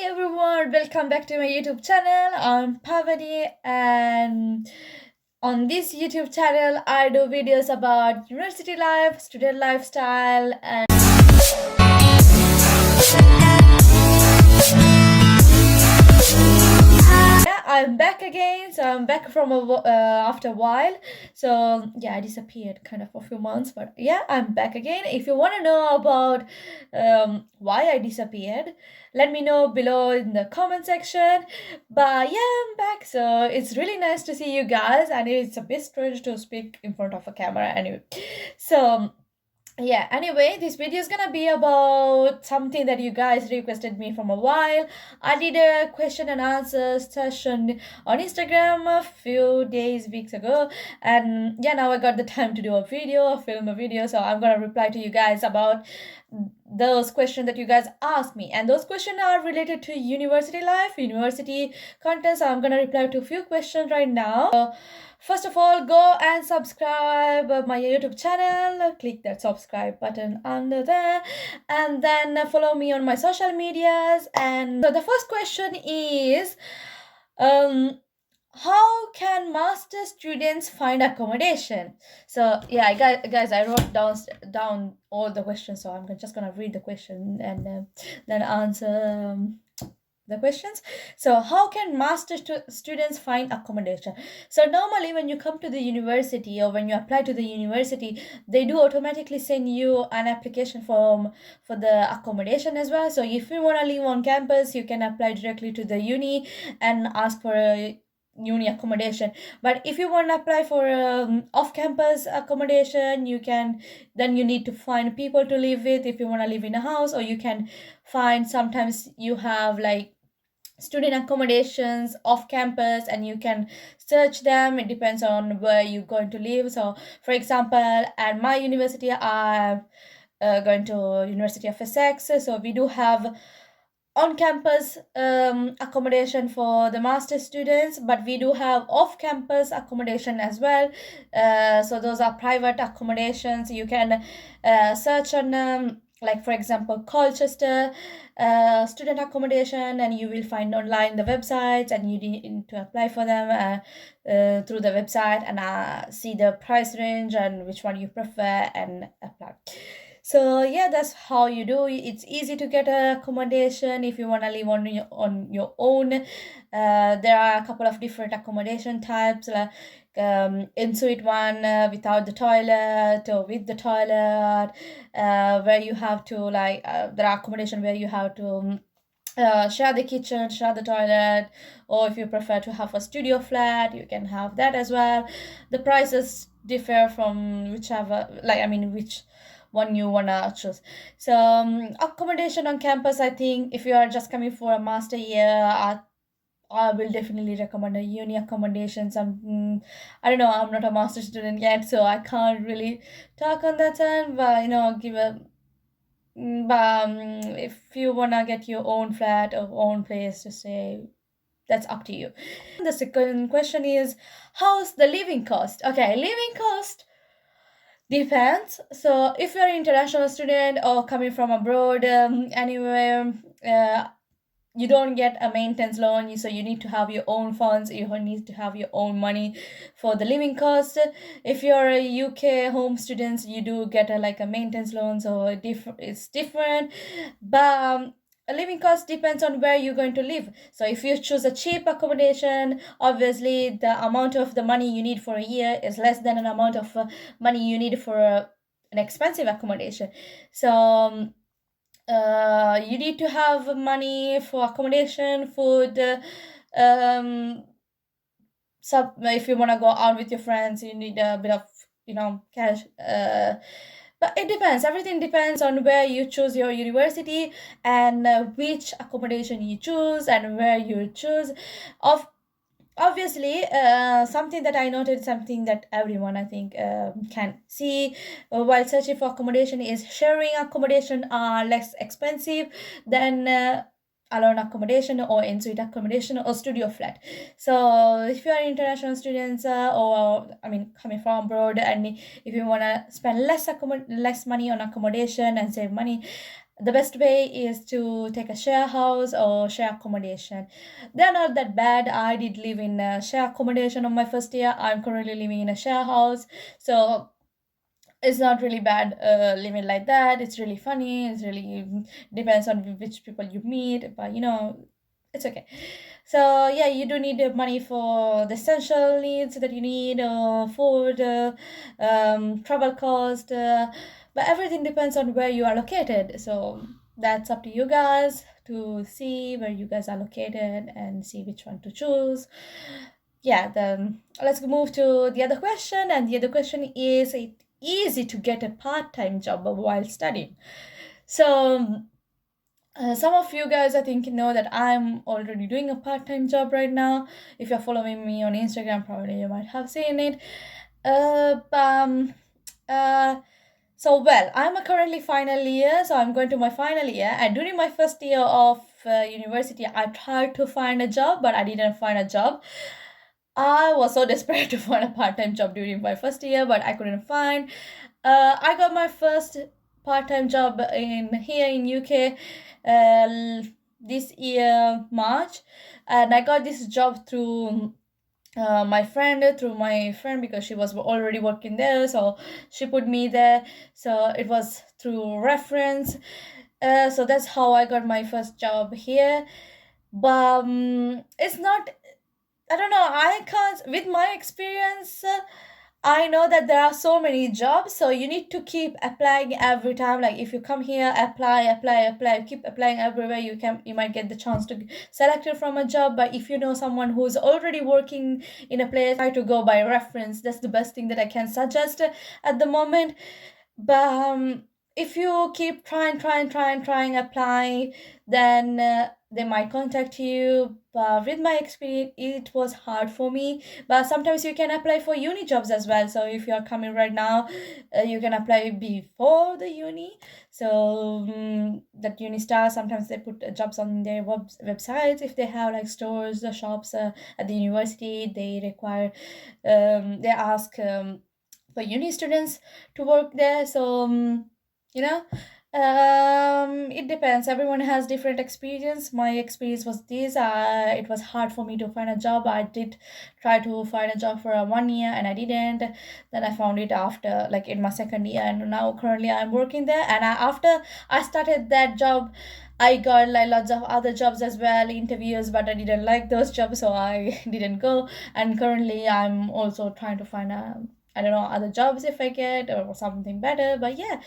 everyone, welcome back to my YouTube channel. I'm Pawani, and on this YouTube channel I do videos about university life, student lifestyle, and yeah, I'm back again. So I'm back from after a while. So yeah, I disappeared kind of for a few months, but yeah, I'm back again. If you want to know about why I disappeared, let me know below in the comment section. But yeah, I'm back. So it's really nice to see you guys, and it's a bit strange to speak in front of a camera anyway. So yeah, anyway, this video is gonna be about something that you guys requested me from a while. I did a question and answer session on Instagram a few weeks ago, and yeah, now I got the time to do a video, film a video, so I'm gonna reply to you guys about those questions that you guys asked me. And those questions are related to university life, university content, so I'm gonna reply to a few questions right now. First of all, go and subscribe my YouTube channel. Click that subscribe button under there, and then follow me on my social medias. And so the first question is, how can master students find accommodation? So yeah, guys, I wrote down all the questions, so I'm just gonna read the question and then answer. The questions. So how can students find accommodation? So normally when you come to the university or when you apply to the university, they do automatically send you an application form for the accommodation as well. So if you want to live on campus, you can apply directly to the uni and ask for a uni accommodation. But if you want to apply for off campus accommodation, you need to find people to live with if you want to live in a house, or you can find, sometimes you have like student accommodations off campus and you can search them. It depends on where you're going to live. So for example, at my university, I'm going to University of Essex, so we do have on campus accommodation for the master students, but we do have off campus accommodation as well. So those are private accommodations. You can search on like for example Colchester student accommodation, and you will find online the websites, and you need to apply for them through the website and see the price range and which one you prefer and apply. So yeah, that's how you do. It's easy to get a accommodation if you want to live on your own. There are a couple of different accommodation types, like in-suite one without the toilet or with the toilet, where you have to there are accommodation where you have to share the kitchen, share the toilet, or if you prefer to have a studio flat, you can have that as well. The prices differ from whichever, which one you wanna choose. So accommodation on campus, I think if you are just coming for a master year, I will definitely recommend a uni accommodation. I don't know, I'm not a master student yet, so I can't really talk on that end, but give a if you wanna get your own flat or own place to stay, that's up to you. The second question is, how's the living cost? Okay, living cost depends. So if you're an international student or coming from abroad, anywhere, you don't get a maintenance loan, so you need to have your own funds, you need to have your own money for the living cost. If you're a UK home student, you do get a maintenance loan, so it's different. But a living cost depends on where you're going to live. So if you choose a cheap accommodation, obviously the amount of the money you need for a year is less than an amount of money you need for an expensive accommodation. So you need to have money for accommodation, food, if you want to go out with your friends, you need a bit of cash. But it depends, everything depends on where you choose your university, and which accommodation you choose and where you choose. Of Obviously, something that I noted, something that everyone I think can see while searching for accommodation, is sharing accommodation are less expensive than alone accommodation or in-suite accommodation or studio flat. So if you are international students, or coming from abroad, and if you want to spend less money on accommodation and save money, the best way is to take a share house or share accommodation. They're not that bad. I did live in a share accommodation on my first year. I'm currently living in a share house, so it's not really bad living like that. It's really funny. It's really depends on which people you meet, but it's okay. So yeah, you do need money for the essential needs that you need, food, travel cost, but everything depends on where you are located. So that's up to you guys to see where you guys are located and see which one to choose. Yeah, then let's move to the other question. And the other question is, it easy to get a part-time job while studying? So some of you guys, I think, know that I'm already doing a part-time job right now. If you're following me on Instagram, probably you might have seen it. Uh, um, uh, so well, I'm a currently final year, so I'm going to my final year. And during my first year of university, I tried to find a job, but I didn't find a job. I was so desperate to find a part-time job during my first year, but I couldn't find. I got my first part-time job in here in UK this year March, and I got this job through through my friend, because she was already working there, so she put me there. So it was through reference. So that's how I got my first job here. But it's not, I don't know. I can't, with my experience, I know that there are so many jobs, so you need to keep applying every time. Like if you come here, apply, apply, apply, keep applying everywhere you can. You might get the chance to selected from a job. But if you know someone who's already working in a place, try to go by reference. That's the best thing that I can suggest at the moment. But if you keep trying, apply, then they might contact you. But with my experience, it was hard for me. But sometimes you can apply for uni jobs as well. So if you're coming right now, you can apply before the uni. So that uni stars, sometimes they put jobs on their websites. If they have like stores or shops at the university, they require, they ask for uni students to work there. So you know it depends. Everyone has different experience. My experience was this. It was hard for me to find a job. I did try to find a job for 1 year and I didn't. Then I found it after, like, in my second year, and now currently I'm working there. And after I started that job, I got like lots of other jobs as well, interviews, but I didn't like those jobs, so I didn't go. And currently I'm also trying to find a, I don't know, other jobs if I get, or something better. But yeah,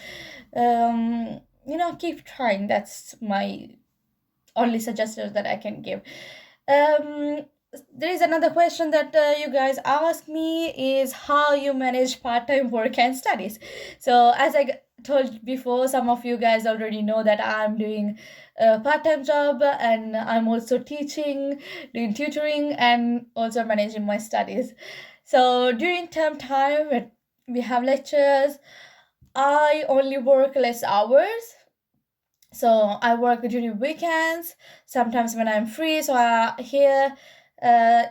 keep trying. That's my only suggestion that I can give. Um, there is another question that you guys ask me, is how you manage part-time work and studies. So as I told before, some of you guys already know that I'm doing a part-time job, and I'm also teaching, doing tutoring, and also managing my studies. So during term time, when we have lectures, I only work less hours. So I work during weekends, sometimes when I'm free. So here,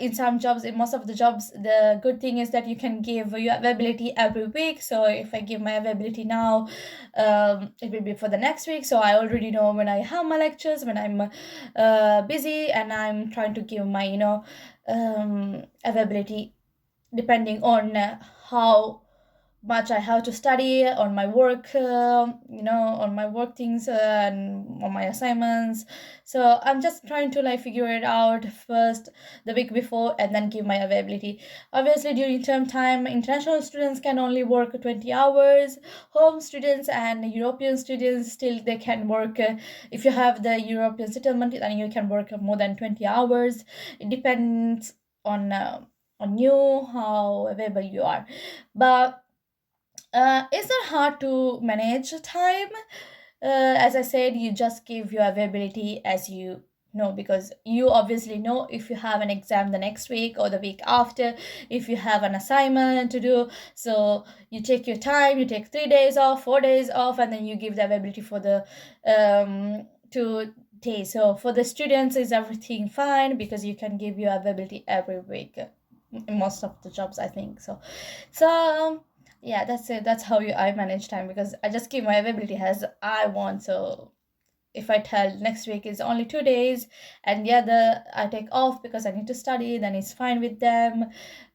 in some jobs, in most of the jobs, the good thing is that you can give your availability every week. So if I give my availability now, it will be for the next week. So I already know when I have my lectures, when I'm busy, and I'm trying to give my availability depending on how much I have to study on my work, on my work things, and on my assignments. So I'm just trying to like figure it out first the week before, and then give my availability. Obviously, during term time, international students can only work 20 hours. Home students and European students, still they can work. If you have the European settlement, then you can work more than 20 hours. It depends on you how available you are. But it's not hard to manage time. As I said, you just give your availability as you know, because you obviously know if you have an exam the next week or the week after, if you have an assignment to do. So you take your time, you take 3 days off, 4 days off, and then you give the availability for the 2 days. So for the students, is everything fine, because you can give your availability every week in most of the jobs, I think so. Yeah, that's it. That's how I manage time, because I just give my availability as I want. So if I tell next week is only 2 days and the other I take off because I need to study, then it's fine with them,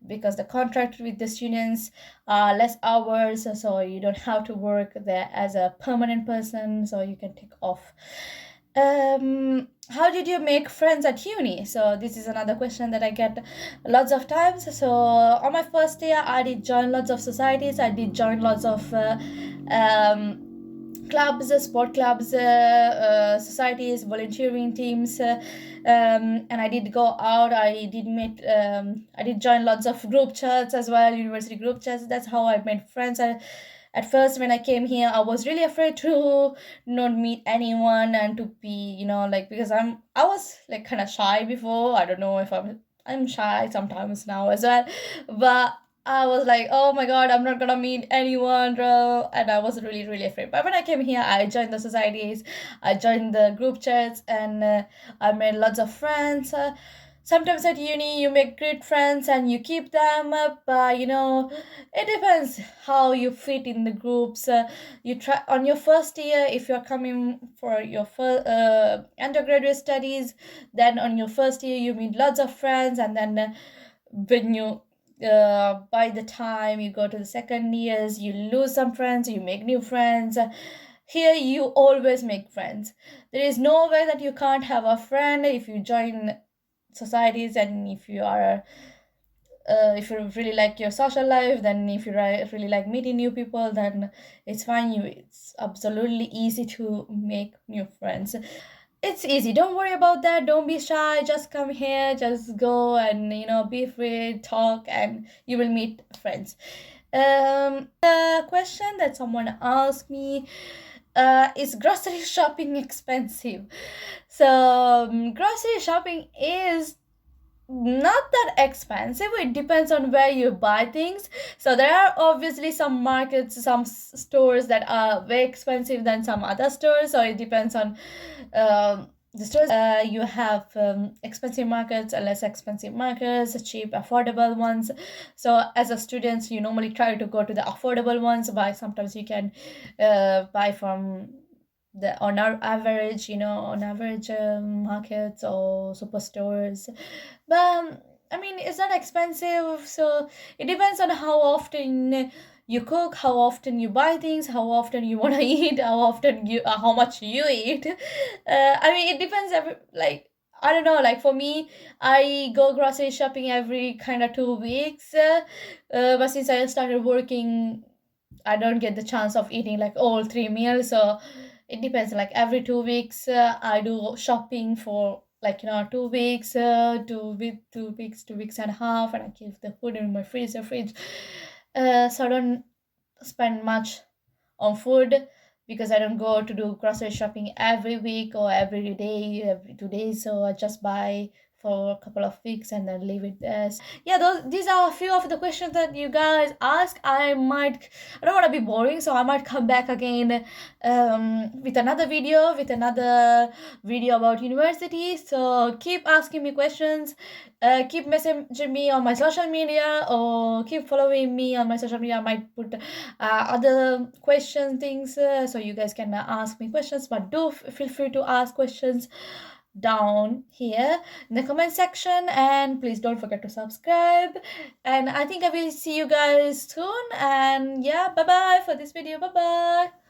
because the contract with the students are less hours, so you don't have to work there as a permanent person, so you can take off. How did you make friends at uni? So this is another question that I get lots of times. So on my first year I did join lots of societies, I did join lots of clubs, sport clubs, societies, volunteering teams, and I did go out. I did meet. I did join lots of group chats as well, university group chats. That's how I made friends. At first, when I came here, I was really afraid to not meet anyone and to be, like, because I was like kind of shy before. I don't know if I'm shy sometimes now as well, but I was like, oh my god, I'm not gonna meet anyone, bro. And I was really, really afraid. But when I came here, I joined the societies, I joined the group chats, and I made lots of friends. Sometimes at uni, you make great friends and you keep them, but it depends how you fit in the groups. You try on your first year, if you're coming for your first undergraduate studies, then on your first year, you meet lots of friends, and then when you by the time you go to the second years, you lose some friends, you make new friends. Here you always make friends. There is no way that you can't have a friend if you join societies, and if you are if you really like your social life, then if you really like meeting new people, then it's fine. It's absolutely easy to make new friends. It's easy, don't worry about that, don't be shy, just come here, just go and be free, talk, and you will meet friends. The question that someone asked me, is grocery shopping expensive? So grocery shopping is not that expensive. It depends on where you buy things. So there are obviously some markets, some stores that are way expensive than some other stores, so it depends on the stores. You have expensive markets and less expensive markets, cheap, affordable ones. So as a student, you normally try to go to the affordable ones, but sometimes you can buy from the on our average, markets or superstores. But I mean, it's not expensive, so it depends on how often you cook, how often you buy things, how often you want to eat, how much you eat. I mean, it depends like, I don't know, like for me, I go grocery shopping every kind of 2 weeks, but since I started working, I don't get the chance of eating like all 3 meals, so it depends. Like every 2 weeks, I do shopping for like 2 weeks, 2 weeks, 2 weeks and a half, and I keep the food in my fridge. So I don't spend much on food because I don't go to do grocery shopping every week or every day, every 2 days. So I just buy for a couple of weeks and then leave it there. Yeah, these are a few of the questions that you guys ask. I don't want to be boring, so I might come back again with another video about university. So keep asking me questions, keep messaging me on my social media, or keep following me on my social media. I might put other question things, so you guys can ask me questions, but do feel free to ask questions down here in the comment section, and please don't forget to subscribe, and I think I will see you guys soon. And yeah, bye bye for this video. Bye bye.